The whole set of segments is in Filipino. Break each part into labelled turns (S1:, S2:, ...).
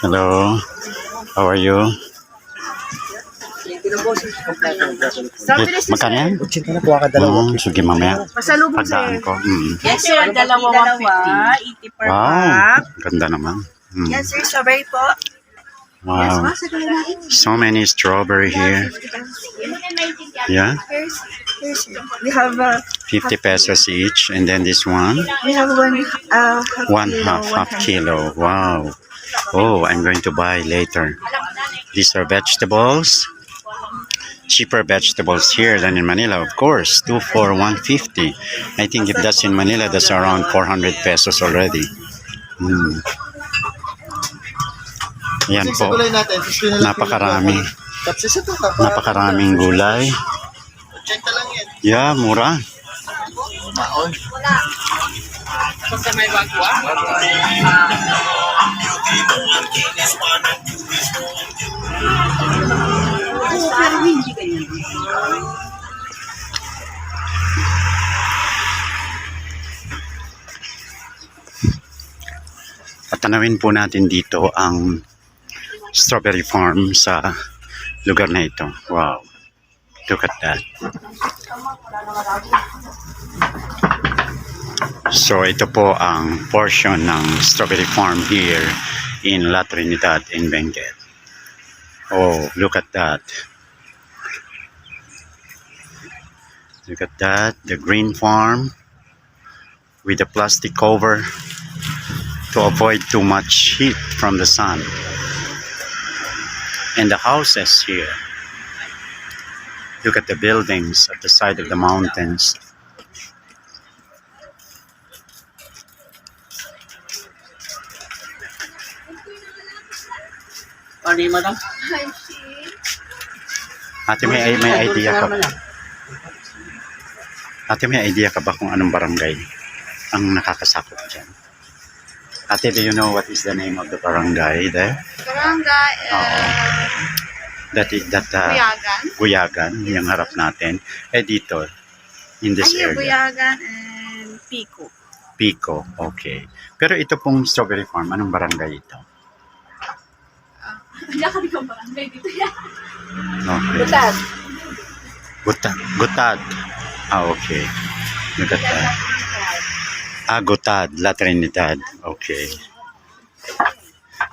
S1: Hello, how are you? Magkano yan? Sige mamaya.
S2: Pasalubong
S1: Pagdaan
S2: sir.
S1: ko.
S2: Yes sir, dalawa 150. 80 per
S1: Wow,
S2: pack.
S1: ganda naman.
S2: Yes sir, strawberry po.
S1: Wow, so many strawberry here. Yeah,
S2: Here's sir. We have
S1: 50 pesos each, and then this one,
S2: we have
S1: one half kilo. Wow. Oh, I'm going to buy later. These are vegetables. Cheaper vegetables here than in Manila, of course. 2 for 150. I think if that's in Manila, that's around 400 pesos already. Yan po. Napakarami. Napakaraming gulay. Yeah, mura. At tanawin po natin dito ang strawberry farm sa lugar na ito. Wow. Look at that. So ito po ang portion ng strawberry farm here in La Trinidad in Benguet. Oh, look at that. Look at that, the green farm with the plastic cover to avoid too much heat from the sun. And the houses here. Look at the buildings at the side of the mountains.
S3: Madam?
S1: Ate, may idea ka ba? Ate, may idea ka ba kung anong barangay ang nakakasakop dyan? Ate, do you know what is the name of the barangay there?
S4: Barangay, Buyagan.
S1: Buyagan, yung harap natin. Eh dito, in this area.
S4: Buyagan and Pico.
S1: Pico, okay. Pero ito pong strawberry farm, anong barangay ito?
S4: Hindi ako di barangay dito yan.
S1: Okay.
S2: Butad.
S1: Gutad. Ah, okay. Gutad. Ah, Gutad, La Trinidad. Okay.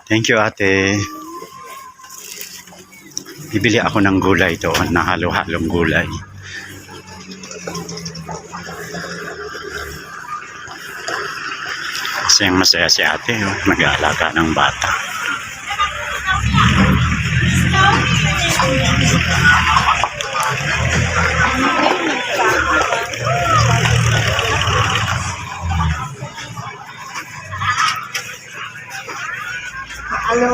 S1: Thank you, ate. Bibili ako ng gulay doon, na halo-halong gulay. Kasi ang masaya si ate, oh, nag-aalaga ng bata.
S2: Hello.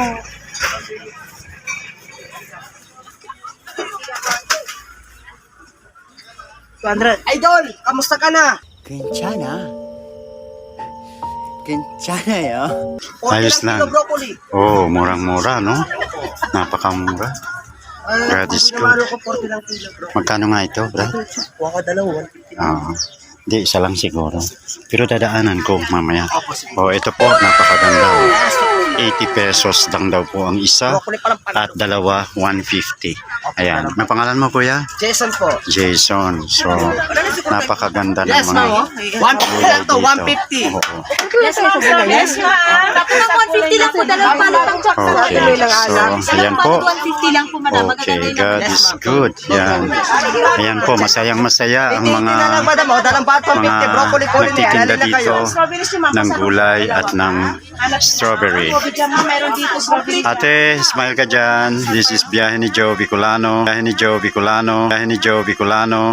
S2: Idol, kamusta ka na?
S3: Kencana ya.
S1: Ayos lang.
S2: Broccoli.
S1: Oh, murang-mura, no? Napakamura. Brad is good.
S2: Pinamalo ko 40 lang kilo, bro.
S1: Magkano nga ito, Brad?
S2: Kuha ka dalawa.
S1: Hindi, isa lang siguro. Pero dadaanan ko mamaya. Oh, ito po, napakaganda. 80 pesos lang daw po ang isa.
S2: Broccoli pa lang pala.
S1: At dalawa, 150. Ayan. May pangalan mo, kuya?
S2: Jason po.
S1: Jason. So, napakaganda ng
S2: Yes,
S1: mga
S2: ma'am. 150 lang to, 150.
S1: Oo.
S4: Yes, yes, ma'am. Tapos ang 150 lang po, dalawang balot ang chok.
S1: Okay. So, ayan po.
S4: 150 lang po, madam.
S1: Okay, God is good. Yan. Ayan po, masayang-masaya ang mga
S2: lang, madam. O, dalang bato, 50. Broccoli ko rin.
S1: nagtitinda
S2: Alin na kayo.
S1: dito ng gulay at ng strawberry.
S4: Meron dito strawberry.
S1: Ate, smile ka dyan. This is Biyahe ni Joe Bicolano. Biyahe ni Joe Bicolano. Biyahe ni Joe Bicolano.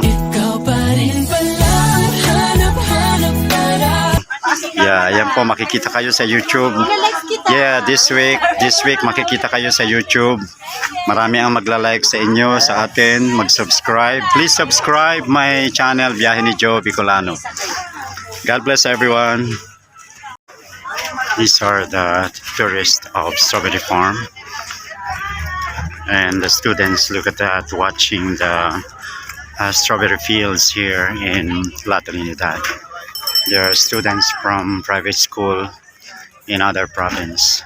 S1: Yeah, ayan po, makikita kayo sa YouTube. Yeah, this week makikita kayo sa YouTube. Marami ang magla-like sa inyo, sa atin, mag-subscribe. Please subscribe my channel, Biyahe ni Joe Bicolano. God bless everyone. These are the tourists of Strawberry Farm. And the students look at that, watching the strawberry fields here in La Trinidad. There are students from private school in other province.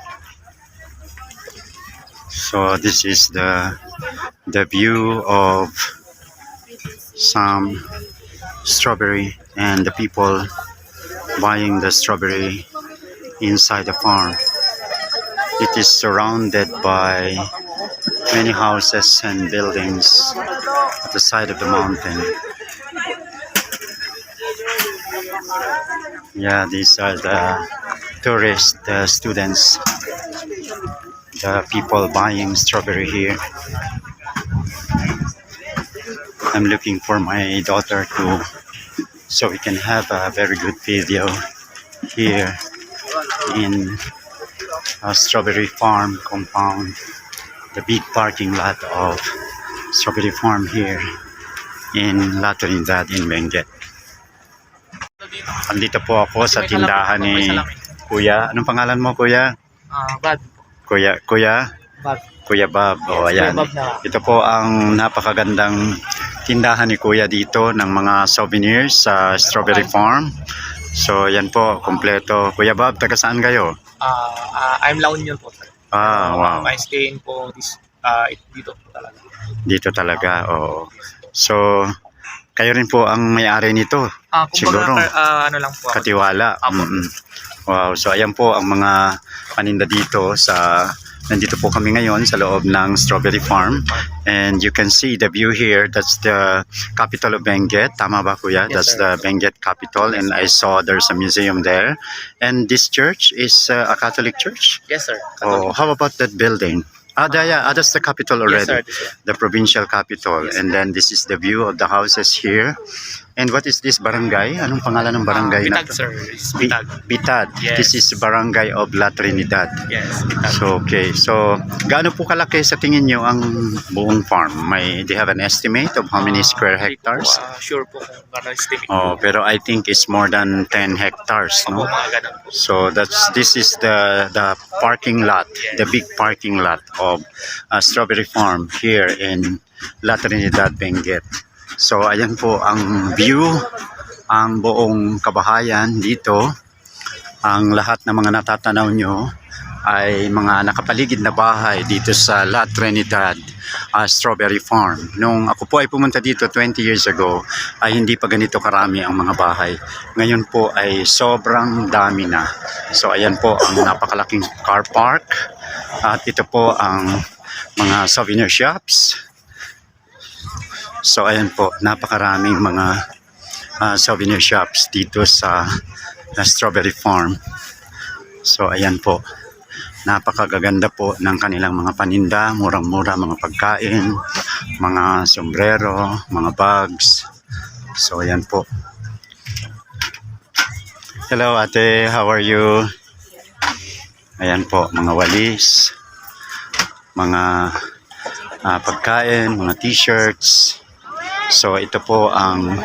S1: So this is the view of some strawberry and the people buying the strawberry inside the farm. It is surrounded by many houses and buildings at the side of the mountain. Yeah, these are the tourists, the students, the people buying strawberry here. I'm looking for my daughter too, so we can have a very good video here in a strawberry farm compound, the big parking lot of strawberry farm here in La Trinidad in Benguet. Andito po ako sa tindahan ni Kuya. Anong pangalan mo, Kuya?
S3: Bad.
S1: Kuya
S3: Bad.
S1: Kuya Bob. O, ayan.
S3: Kuya Bob na.
S1: Ito po ang napakagandang tindahan ni Kuya dito ng mga souvenirs sa Strawberry Farm. So, yan po, kompleto. Kuya Bob, taga saan kayo?
S3: I'm La Union po, sir.
S1: Wow.
S3: I'm staying po dito po talaga.
S1: Dito talaga, oo. So, kayo rin po ang may-ari nito. Siguro.
S3: Ano lang po ako.
S1: Katiwala.
S3: Apo.
S1: Wow. So, ayan po ang mga paninda dito sa... Nandito po kami ngayon sa loob ng Strawberry Farm. And you can see the view here. That's the capital of Benguet. Tama ba, Kuya?
S3: Yes,
S1: That's
S3: sir.
S1: the Benguet capital. And I saw there's a museum there. And this church is a Catholic church.
S3: Yes, sir.
S1: Oh, how about that building? That's the capital
S3: Yes,
S1: already.
S3: sir.
S1: The provincial capital.
S3: Yes,
S1: And then this is the view of the houses here. And what is this barangay? Anong pangalan ng barangay na
S3: Bitag,
S1: to?
S3: sir. It's Bitag.
S1: Bitad.
S3: Yes.
S1: This is barangay of La Trinidad.
S3: Yes, Bitag.
S1: So, okay. So, gaano po kalaki sa tingin nyo ang buong farm? They have an estimate of how many square hectares?
S3: Sure po kung ano estimate.
S1: Oh, pero I think it's more than 10 hectares, no?
S3: Opo, mga ganun po.
S1: So this is the parking lot, the big parking lot of Strawberry Farm here in La Trinidad, Benguet. So ayan po ang view, ang buong kabahayan dito. Ang lahat ng mga natatanaw nyo ay mga nakapaligid na bahay dito sa La Trinidad Strawberry Farm. Nung ako po ay pumunta dito 20 years ago, ay hindi pa ganito karami ang mga bahay. Ngayon po ay sobrang dami na. So ayan po ang napakalaking car park. At ito po ang mga souvenir shops. So ayan po, napakaraming mga souvenir shops dito sa Strawberry Farm. So ayan po, napakagaganda po ng kanilang mga paninda, murang-mura mga pagkain, mga sombrero, mga bags. So ayan po. Hello ate, how are you? Ayan po, mga walis, mga pagkain, mga t-shirts. So ito po ang,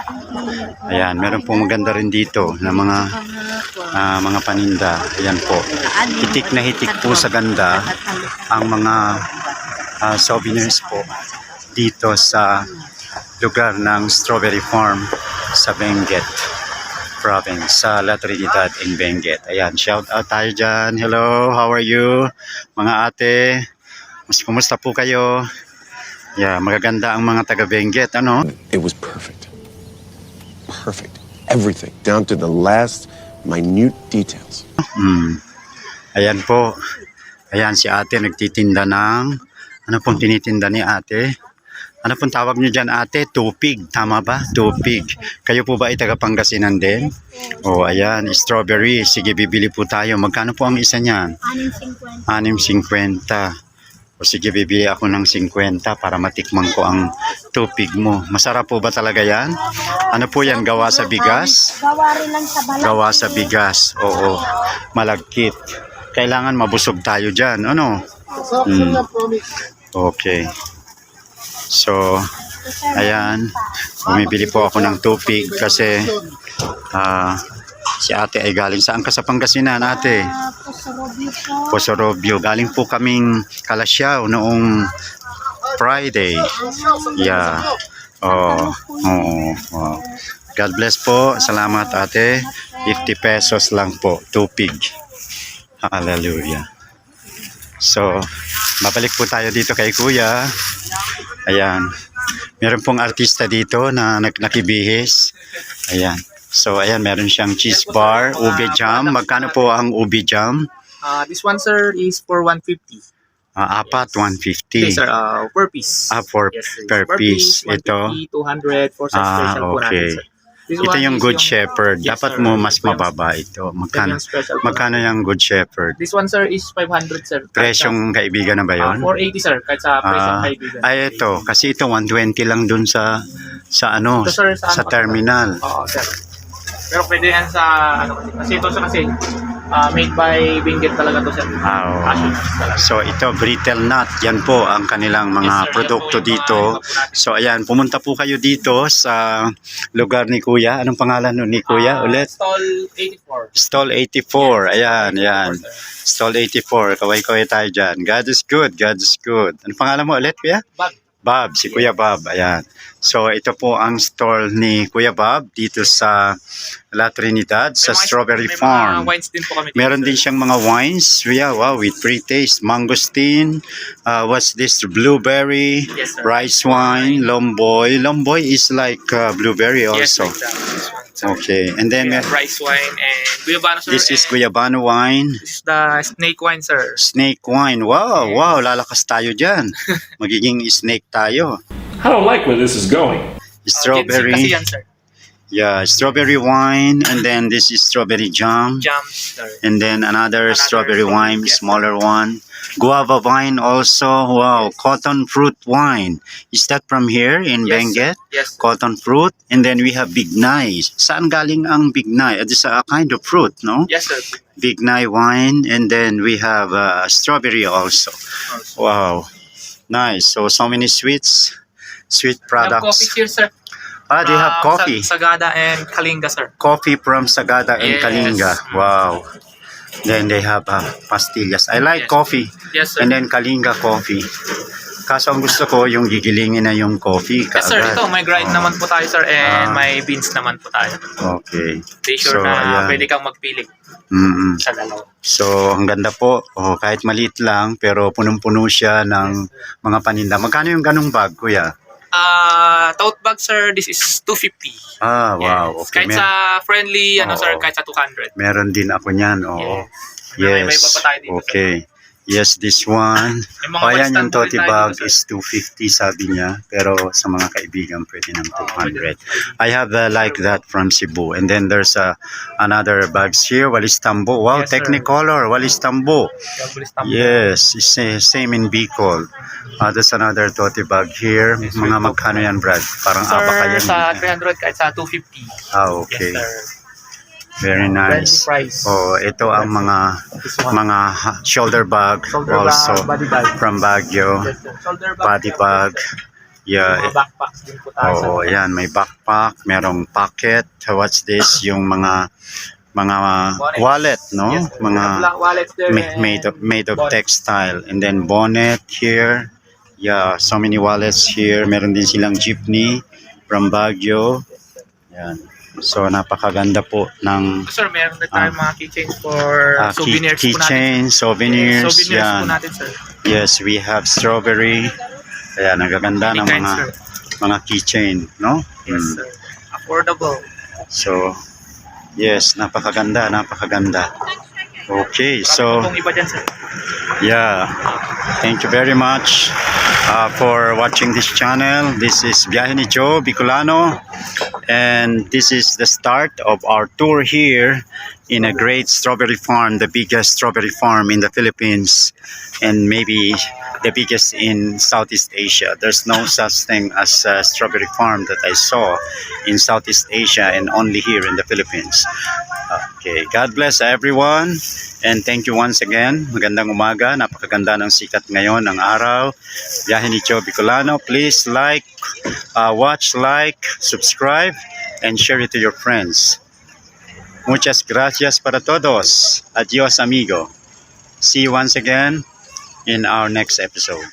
S1: ayan, meron po maganda rin dito na mga paninda. Ayan po, hitik na hitik po sa ganda ang mga souvenirs po dito sa lugar ng Strawberry Farm sa Benguet Province, sa La Trinidad in Benguet. Ayan, shout out tayo dyan. Hello, how are you? Mga ate, kumusta po kayo? Yeah, magaganda ang mga taga Benguet, ano?
S5: It was perfect. Perfect. Everything, down to the last minute details.
S1: Ayan po. Ayan si ate nagtitinda ng, ano pong tinitinda ni ate? Ano pong tawag niyo dyan ate? Tupig, tama ba? Tupig. Kayo po ba ay taga Pangasinan din? O ayan, strawberry. Sige, bibili po tayo. Magkano po ang isa niyan? 6.50. O sige, bibili ako ng 50 para matikman ko ang tupig mo. Masarap po ba talaga yan? Ano po yan? Gawa sa bigas?
S4: Gawa rin lang sa balat.
S1: Gawa sa bigas. Oo. Malagkit. Kailangan mabusog tayo dyan. Ano? Okay. So, ayan. Bumibili po ako ng tupig kasi si ate ay galing. Saan ka sa Pangasinan, ate?
S4: Pusorobio po.
S1: Posorobio. Galing po kaming Kalasyaw noong Friday. Yeah. Oh, oo. Wow. God bless po. Salamat ate. 50 pesos lang po. Tupig. Hallelujah. So, babalik po tayo dito kay Kuya. Ayan. Meron pong artista dito na nakibihis. Ayan. So, ayan, meron siyang cheese bar, ube jam. Magkano po ang ube jam?
S3: This one, sir, is for 150.
S1: Apat, 150.
S3: Yes, sir. Per piece.
S1: For
S3: Yes, sir.
S1: per piece.
S3: 150,
S1: Ito.
S3: 200 for sa special po natin,
S1: Okay.
S3: sir. This
S1: Ito
S3: one
S1: yung
S3: is
S1: Good Shepherd.
S3: Yes,
S1: Dapat
S3: sir.
S1: mo mas
S3: Ito yung-
S1: mababa ito.
S3: ito yung
S1: Magkano?
S3: special po
S1: Magkano
S3: natin.
S1: yung Good Shepherd?
S3: This one, sir, is 500, sir.
S1: Presyong kaibigan na ba yun?
S3: 480, sir. Kahit sa presyong
S1: Ah,
S3: kaibigan.
S1: ay ito, kasi ito 120 lang dun sa ano,
S3: Ito, sir,
S1: sa
S3: ano,
S1: terminal.
S3: Oo, sir. Pero pwede yan sa, kasi ito siya kasi, made by Benguet talaga to, sir.
S1: Oo.
S3: Cashew nuts talaga.
S1: So ito, brittle nut, yan po ang kanilang mga
S3: Yes, sir.
S1: produkto
S3: Yan po yung
S1: dito.
S3: mga ito po natin.
S1: So ayan, pumunta po kayo dito sa lugar ni Kuya. Anong pangalan nun ni Kuya ulit?
S3: Stall 84.
S1: Stall 84. Ayan, ayan.
S3: sir.
S1: Stall 84. Kaway-kaway tayo dyan. God is good. God is good. Anong pangalan mo ulit, Kuya?
S3: Bag.
S1: Bob, si Kuya Bob. Ayan. So ito po ang stall ni Kuya Bob dito sa La Trinidad sa Strawberry Farm.
S3: May mga wines din po kami.
S1: Meron din siyang mga wines. Yeah, wow, with pre-taste. Mangosteen. What's this? Blueberry.
S3: Yes, sir.
S1: Rice wine. Lomboy. Lomboy is like blueberry
S3: Yes,
S1: also.
S3: like that. This one, sir.
S1: Okay. And then
S3: We have rice wine and guyabano, sir.
S1: this is
S3: and
S1: Guyabano wine.
S3: This is the snake wine, sir.
S1: Snake wine. Wow,
S3: Yes.
S1: wow. Lalakas tayo dyan. Magiging snake tayo.
S6: I don't like where this is going.
S1: Strawberry.
S3: Kasi yan, sir.
S1: Yeah, strawberry wine, and then this is strawberry jam,
S3: Jam, sir.
S1: and then another strawberry
S3: strawberry,
S1: wine,
S3: yes,
S1: smaller one. Guava wine also. Wow, cotton fruit wine. Is that from here in
S3: Yes,
S1: Benguet?
S3: sir. Yes, sir.
S1: Cotton fruit, and then we have bignay. Saan galing ang bignay? It's a kind of fruit, no?
S3: Yes, sir.
S1: Bignay wine, and then we have strawberry also. Wow, nice. So many sweet
S3: We have coffee
S1: products.
S3: here, sir.
S1: They have coffee.
S3: Sagada and Kalinga, sir.
S1: Coffee from Sagada and
S3: Yes.
S1: Kalinga. Wow. Then they have pastillas. I like
S3: Yes.
S1: coffee.
S3: Yes, sir.
S1: And then Kalinga coffee. Kaso ang gusto ko yung gigilingin na yung coffee
S3: Yes, sir.
S1: kaagad.
S3: Ito, may grind naman po tayo, sir. And may beans naman po tayo.
S1: Okay.
S3: Be sure
S1: So,
S3: na
S1: ayan.
S3: pwede kang magpili
S1: Mm-mm.
S3: sa dalawa.
S1: So, ang ganda po. Oh, kahit maliit lang, pero punong-puno siya ng mga paninda. Magkano yung ganung bag, kuya?
S3: Tote bag, sir, this is 250.
S1: Wow.
S3: Yes.
S1: Okay.
S3: Kahit sa friendly, sir,
S1: Oo.
S3: kahit sa 200.
S1: Meron din ako niyan. Oo.
S3: May iba
S1: Yes.
S3: pa tayo dito, sir.
S1: Okay. Yes, this one.
S3: May mga
S1: O yan,
S3: walis
S1: yung
S3: stand
S1: tote
S3: tayo
S1: bag
S3: dito, sir.
S1: is 250 sabi niya. Pero sa mga kaibigan, pwede ng 200. I have like that from Cebu. And then there's another bags here, Walis Tambo. Wow,
S3: Yes, sir.
S1: Technicolor, Walis Tambo. Yes, it's same in Bicol. There's another tote bag here.
S3: Yes,
S1: Mga
S3: sir.
S1: magkano yan, Brad? Parang
S3: Sir,
S1: abaka yan.
S3: sa 300 kahit sa 250.
S1: Okay.
S3: Yes, sir.
S1: Very nice.
S3: Friendly price.
S1: Oh, ito ang
S3: This one.
S1: mga shoulder bag
S3: Shoulder
S1: also
S3: bag, body bag.
S1: from Baguio.
S3: Yes, sir. Shoulder bag.
S1: Body bag.
S3: Yung
S1: Yeah.
S3: mga backpacks din po tayo.
S1: Oo, yan. May backpack, merong pocket. What's this? Yung mga wallet, no?
S3: Yes, sir.
S1: Mga
S3: Black wallets there. and
S1: made of
S3: bonnet.
S1: textile. And then bonnet here. Yeah, so many wallets here. Meron din silang jeepney from Baguio. Yan. So, napakaganda po ng
S3: Sir, meron na tayo mga keychains for souvenirs po natin.
S1: keychains, souvenirs.
S3: Souvenirs
S1: Yan.
S3: po natin, sir.
S1: Yes, we have strawberry. Kaya nagaganda ng
S3: Any kind,
S1: mga
S3: sir.
S1: mga keychain, no?
S3: Yes,
S1: Mm.
S3: sir. Affordable.
S1: So, yes, napakaganda, napakaganda. Okay, so
S3: Kung iba dyan, sir.
S1: yeah, thank you very much for watching this channel. This is Biyahe ni Joe Bicolano, and this is the start of our tour here in a great strawberry farm, the biggest strawberry farm in the Philippines, and maybe the biggest in Southeast Asia. There's no such thing as a strawberry farm that I saw in Southeast Asia and only here in the Philippines. Okay, God bless everyone, and thank you once again. Magandang umaga, napakaganda ng sikat ngayon ng araw. Biyahe ni Joe Bicolano. Please watch, subscribe, and share it to your friends. Muchas gracias para todos. Adios, amigo. See you once again in our next episode.